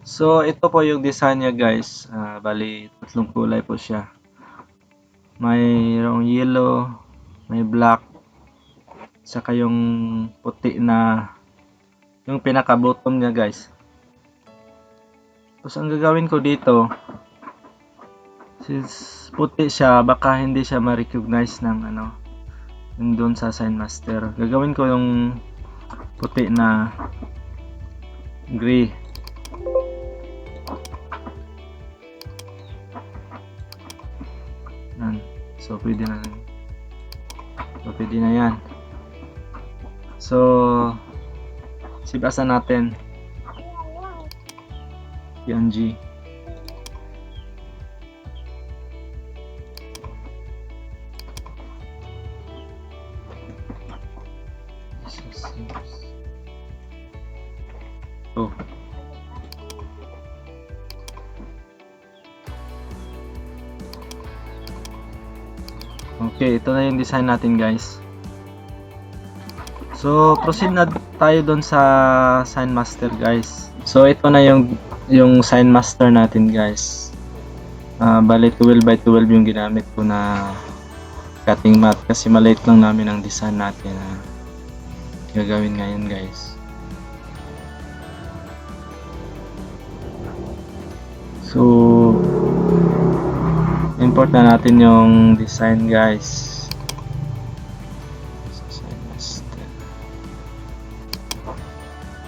So, ito po yung design niya guys. Bali, tatlong kulay po siya. Mayroong yellow, may black, saka yung puti na yung pinaka-bottom niya guys. Tapos ang gagawin ko dito, since puti siya, baka hindi siya ma-recognize ng yung doon sa Sign Master. Gagawin ko yung puti na gray. Yan. So, pwede na. So, pwede na yan. So, sibasan natin. PNG. Oh. Okay, ito na yung design natin guys. So, proceed na tayo doon sa Sign Master guys. So, ito na yung Sign Master natin guys. Bali 12 by 12 yung ginamit ko na cutting mat kasi maliit lang namin ang design natin na gagawin ngayon guys. So, import na natin yung design guys.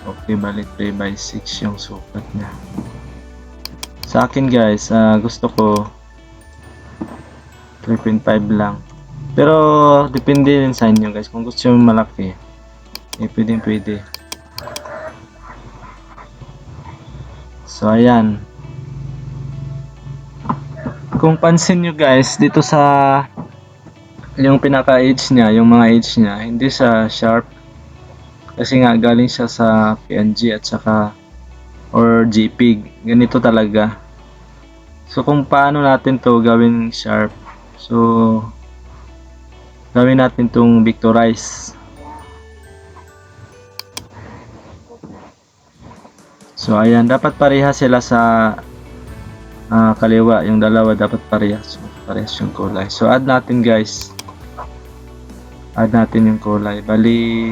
Okay, bali 3 by 6 yung sukat niya. Sa akin guys, gusto ko 3.5 lang. Pero depende din sa inyo guys. Kung gusto nyo malaki, pwede. So ayan. Kung pansin nyo guys, dito sa yung pinaka-edge niya, yung mga edge niya, hindi siya sharp. Kasi nga galing siya sa PNG at saka or JPEG. Ganito talaga. So kung paano natin to gawin sharp, so gawin natin tong vectorize. So ayan, dapat parehas sila sa kaliwa, yung dalawa dapat parehas. So, parehas yung kulay. So add natin guys. Add natin yung kulay. Bali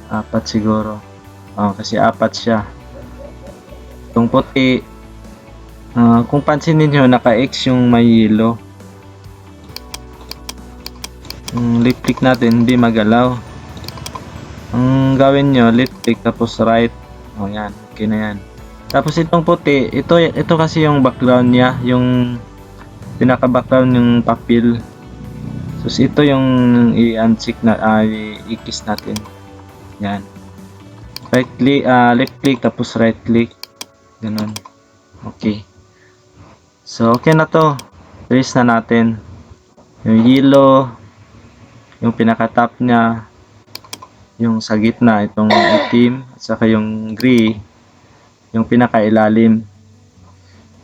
4 siguro. Kasi 4 siya. Itong puti, kung pansinin nyo, naka-X yung may yellow. Left click natin, hindi magalaw. Ang gawin nyo, left click tapos right. Yan, okay na yan. Tapos itong puti, ito kasi yung background niya, yung pinaka-background yung papel. So ito yung i-uncheck na, i-kiss natin. Yan. Right click, left click tapos right click. Ganun. Okay. So okay na to. Trace na natin. Yung yellow, yung pinaka-top niya, yung sa gitna, itong itim, at saka yung gray, yung pinaka-ilalim.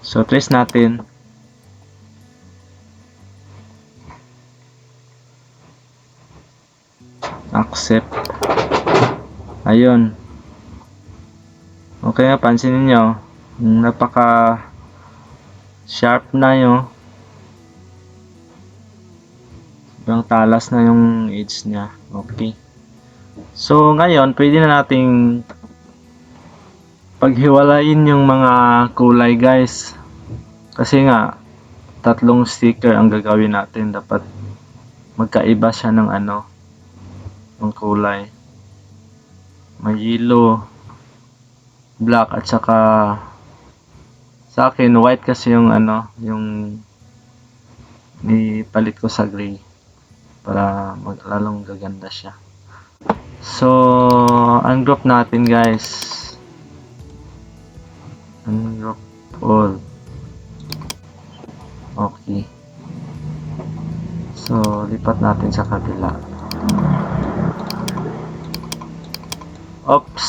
So trace natin. Accept. Ayun. Okay, pansinin nyo, napaka sharp na yun. Sobrang talas na yung edge nya. Okay. So ngayon, pwede na nating paghiwalayin yung mga kulay guys. Kasi nga, 3 sticker ang gagawin natin. Dapat magkaiba siya ng ng kulay. May yellow, black at saka sa akin white kasi yung yung ipalit ko sa gray para lalong gaganda siya. So ungroup natin guys, ungroup all. Okay, so lipat natin sa kabila. Oops.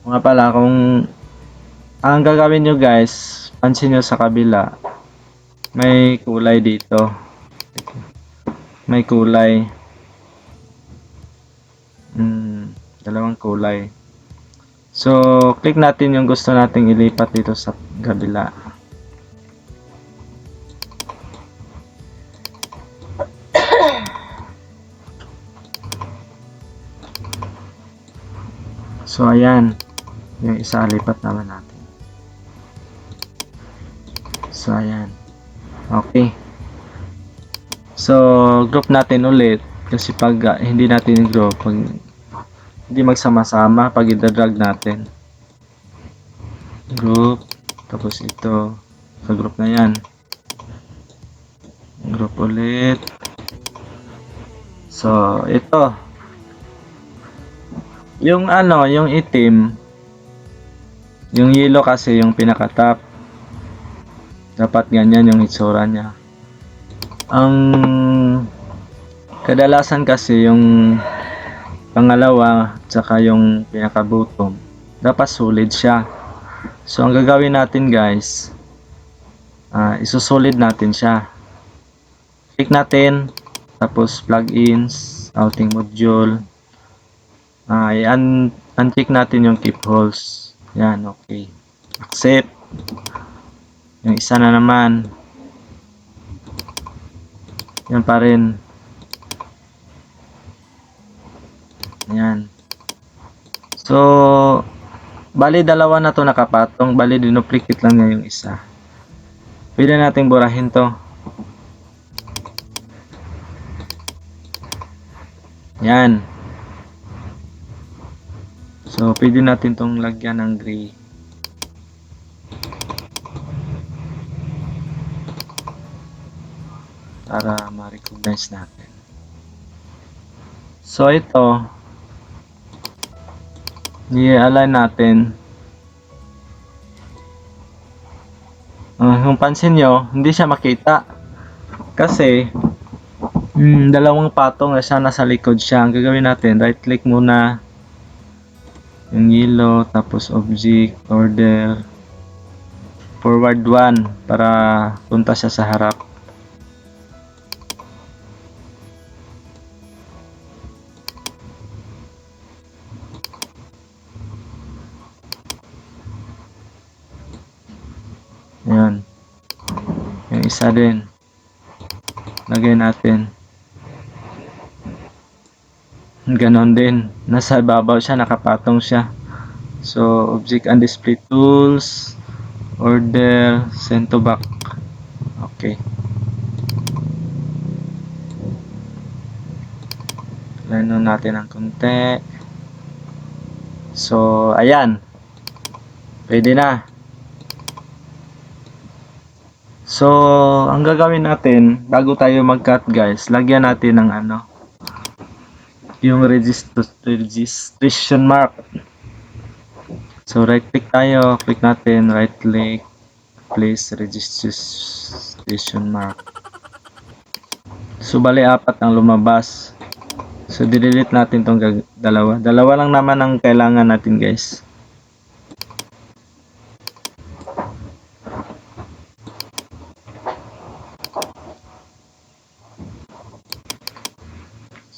Mga pala, kung ang gagawin nyo guys, pansin nyo sa kabila, may kulay dito. May kulay. Dalawang kulay. So, click natin yung gusto nating ilipat dito sa kabila. So, ayan. Yung isa, lipat naman natin. So, ayan. Okay. So, group natin ulit. Kasi pag hindi natin group, pag hindi magsama-sama, pag i-drag natin. Group. Tapos ito. Sa group na yan. Group ulit. So, ito. Yung ano, yung itim. Yung yellow kasi yung pinaka-top. Dapat ganyan yung itsura niya. Ang kadalasan kasi yung pangalawa tsaka yung pinaka-bottom dapat solid siya. So ang gagawin natin guys, isusolid natin siya. Click natin, tapos plugins, outing module. I-uncheck natin yung keep holes. Yan, okay. Accept. Yung isa na naman. Yan pa rin. Yan. So, bali dalawa na to nakapatong. Bali dinuplicate lang niya yung isa. Pwede nating burahin to. Yan. So, pwede natin tong lagyan ng gray. Para ma-recognize natin. So, ito. I-align natin. Kung pansin nyo, hindi siya makita. Kasi, dalawang patong na siya, nasa likod siya. Ang gagawin natin, right click muna. Yung yellow, tapos object, order. Forward 1 para punta siya sa harap. Ayan. Yung isa din. Lagay natin. Ganon din. Nasa babaw siya, nakapatong siya. So, object and display tools. Order, send to back. Okay. Lano natin ang konti. So, ayan. Pwede na. So, ang gagawin natin, bago tayo mag-cut guys, lagyan natin ng ano, yung registration mark. So, right click tayo, click natin, right click, place registration mark. So, bali apat ang lumabas. So, delete natin tong dalawa. Dalawa lang naman ang kailangan natin guys.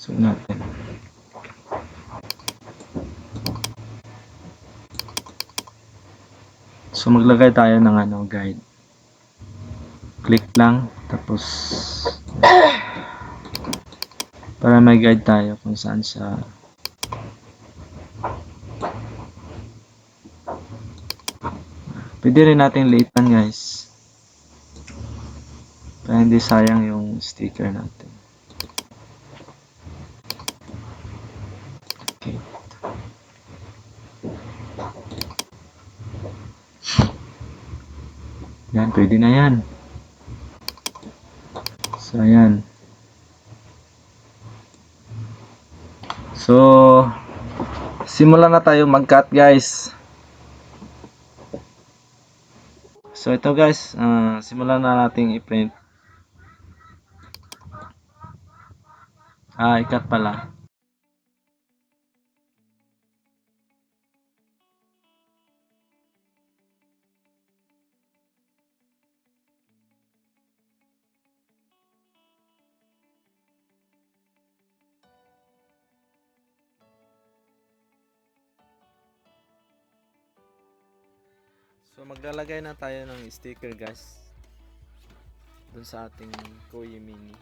So, natin. So, maglagay tayo ng ano, guide. Click lang, tapos para may guide tayo kung saan siya. Pwede rin natin liitan guys. Para hindi sayang yung sticker natin. Okay. Yan, pwede na yan. So, ayan. So, simulan na tayo mag-cut guys. So, ito guys, simulan na nating i-print. I-cut pala. So maglalagay na tayo ng sticker guys dun sa ating Koyi Mini.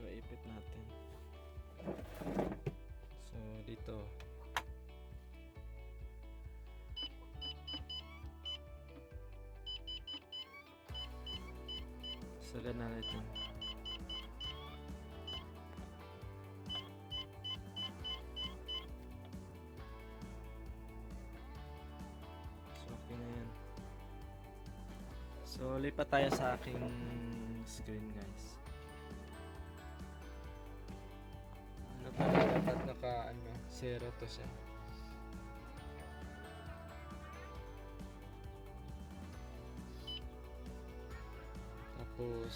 So ipit natin. So dito. Sagad na natin. So okay na yan. So lipat tayo sa aking screen guys. Dapat naka zero to siya. Tapos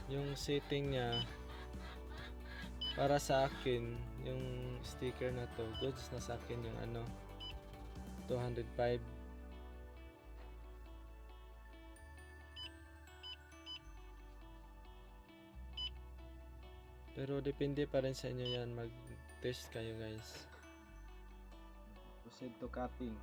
yung setting niya para sa akin, yung sticker na to, goods na sa akin yung 205. Pero depende pa rin sa inyo yan, mag-test kayo guys. Proceed to cutting.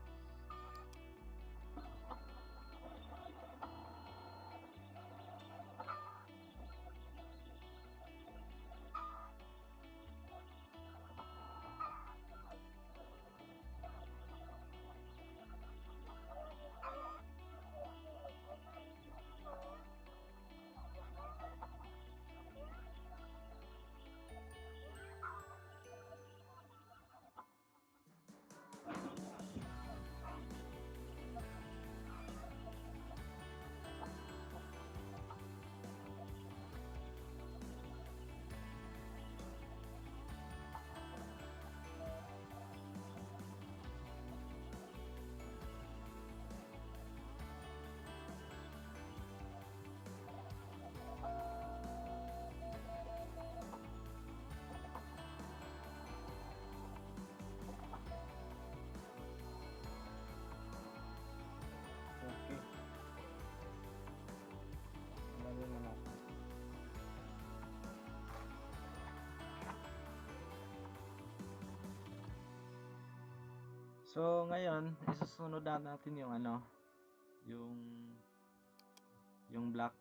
Okay. Lalo na natin. So ngayon, isusunod na natin yung yung black.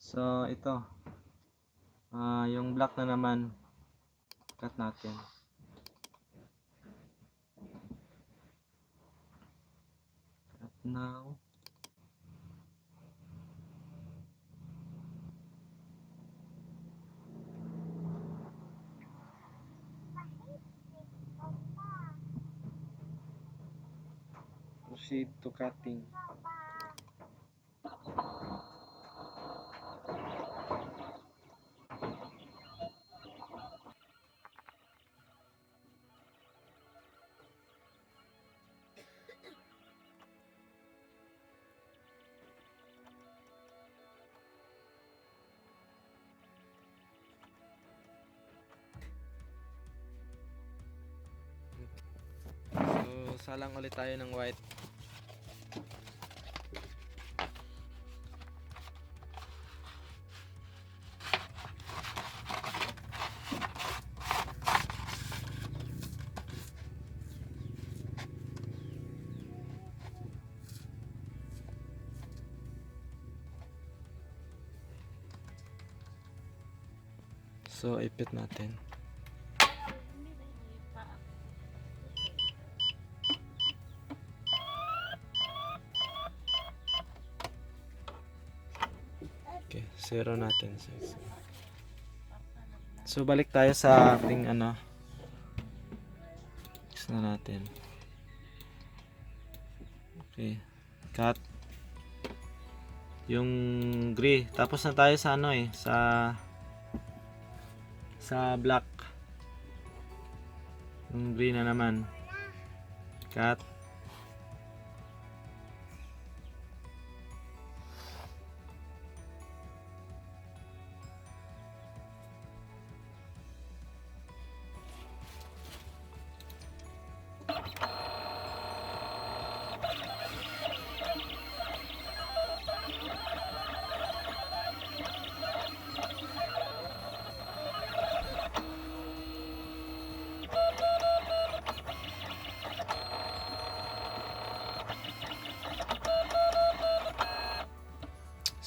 So ito, yung black na naman, cut natin. Cut now. Proceed to cutting. So salang ulit tayo ng white. So ipit natin. Okay, zero natin. So balik tayo sa ating ano. Fix na natin. Okay. Cut. Yung gray. Tapos na tayo sa ano sa black. Yung gray na naman. Cut.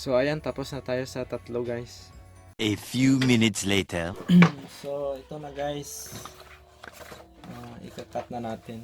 So ayan, tapos na tayo sa tatlo guys. A few minutes later. So ito na guys. Ika-cut na natin.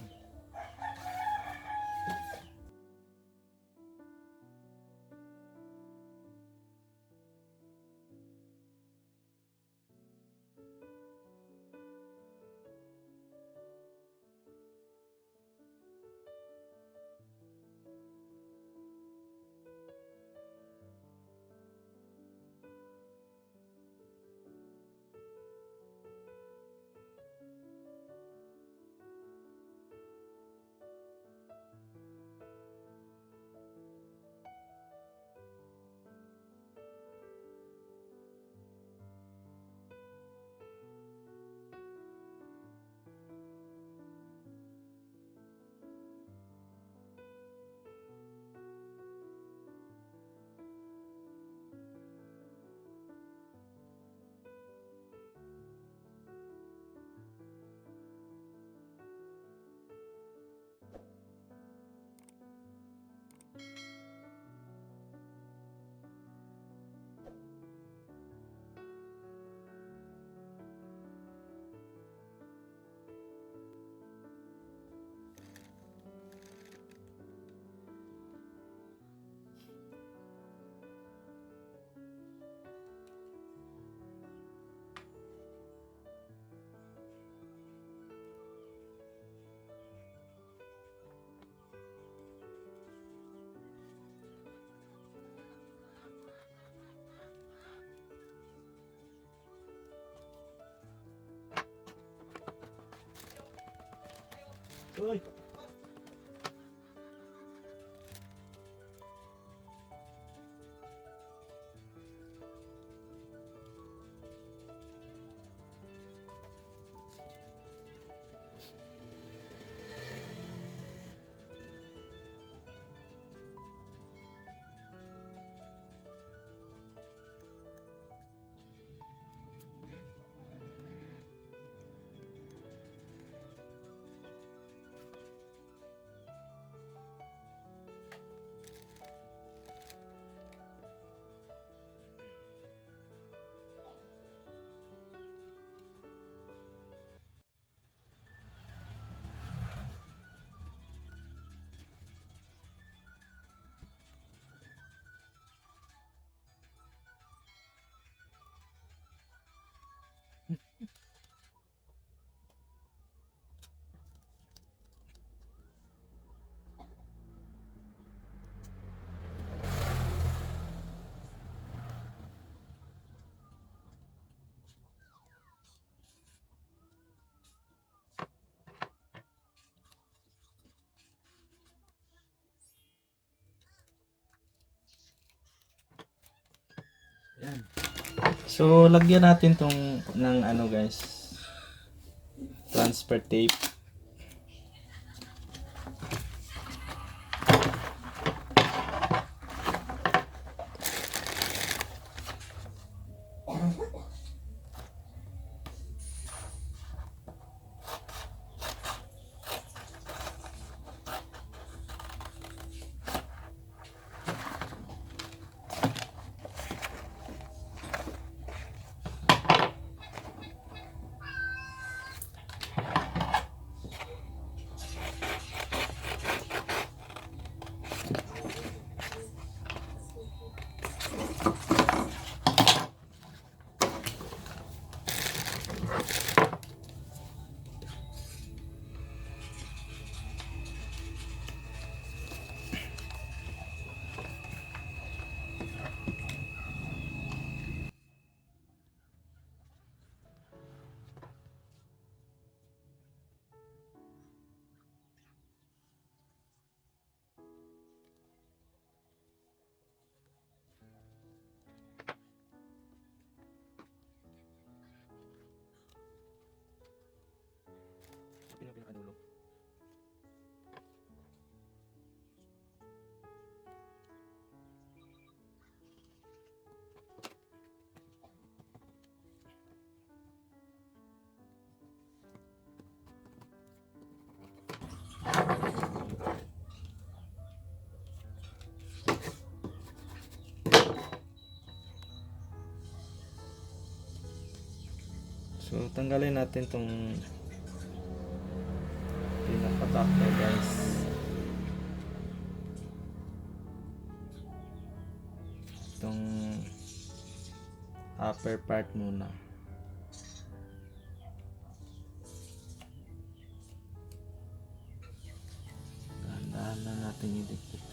Uy. Yan. So, lagyan natin tong ng ano guys, transfer tape. So tanggalin natin tong pinaka-backer guys. Itong upper part muna. Dahan-dahan na natin idikit.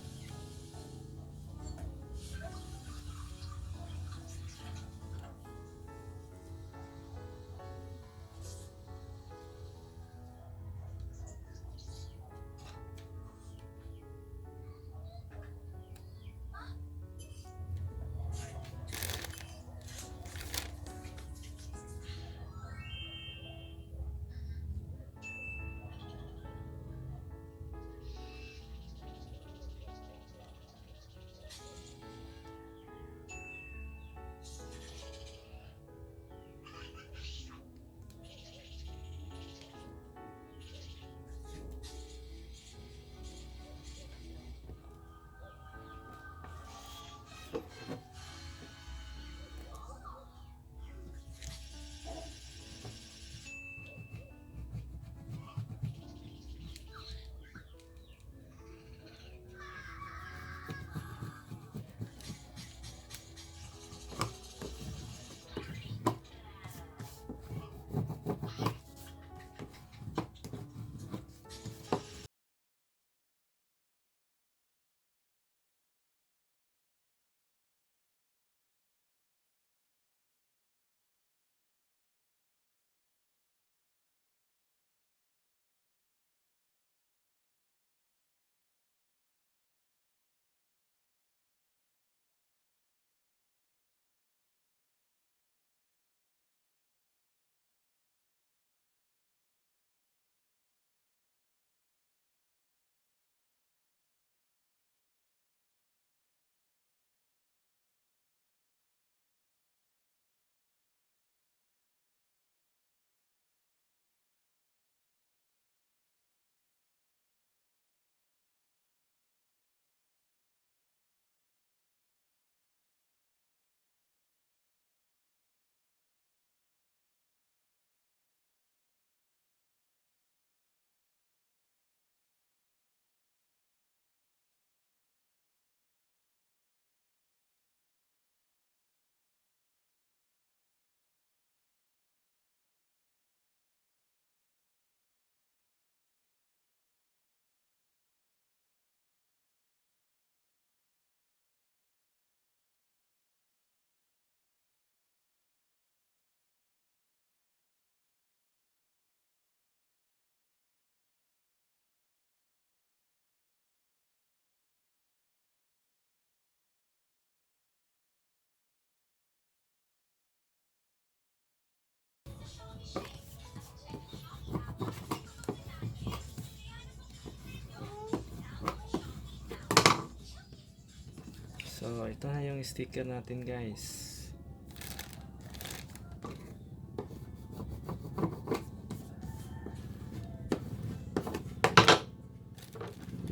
So, ito na yung sticker natin guys.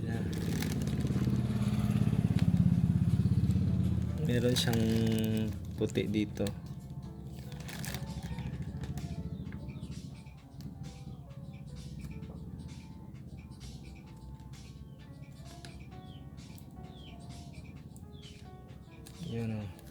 Yan. Meron siyang puti dito. Yun o.